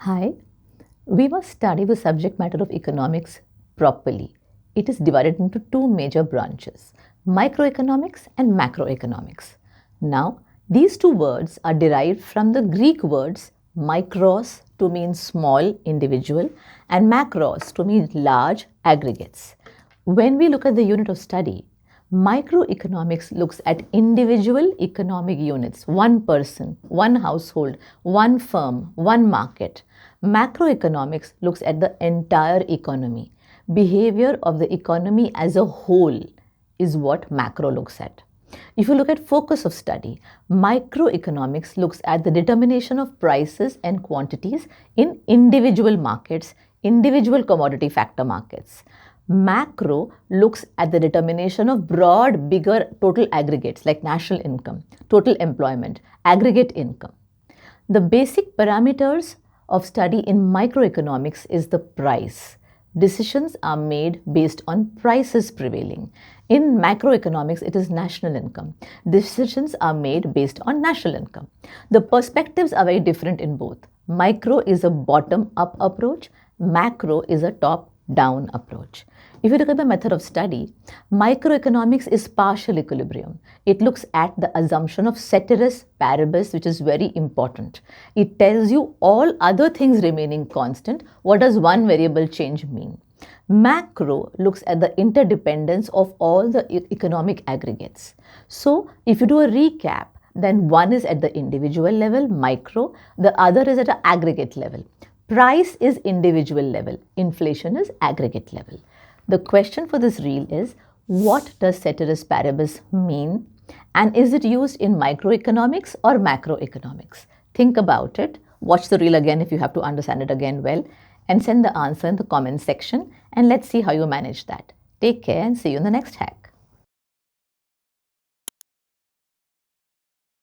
Hi, we must study the subject matter of economics properly. It is divided into two major branches, microeconomics and macroeconomics. Now, these two words are derived from the Greek words micros to mean small individual and macros to mean large aggregates. When we look at the unit of study, microeconomics looks at individual economic units, one person, one household, one firm, one market. Macroeconomics looks at the entire economy. Behavior of the economy as a whole is what macro looks at. If you look at focus of study, microeconomics looks at the determination of prices and quantities in individual markets, individual commodity factor markets. Macro looks at the determination of broad, bigger total aggregates like national income, total employment, aggregate income. The basic parameters of study in microeconomics is the price. Decisions are made based on prices prevailing. In macroeconomics, it is national income. Decisions are made based on national income. The perspectives are very different in both. Micro is a bottom-up approach. Macro is a top-down approach. If you look at the method of study, microeconomics is partial equilibrium. It looks at the assumption of ceteris paribus, which is very important. It tells you all other things remaining constant. What does one variable change mean? Macro looks at the interdependence of all the economic aggregates. So, if you do a recap, then one is at the individual level, micro, the other is at an aggregate level. Price is individual level, inflation is aggregate level. The question for this reel is, what does ceteris paribus mean? And is it used in microeconomics or macroeconomics? Think about it. Watch the reel again if you have to understand it again well. And send the answer in the comment section. And let's see how you manage that. Take care and see you in the next hack.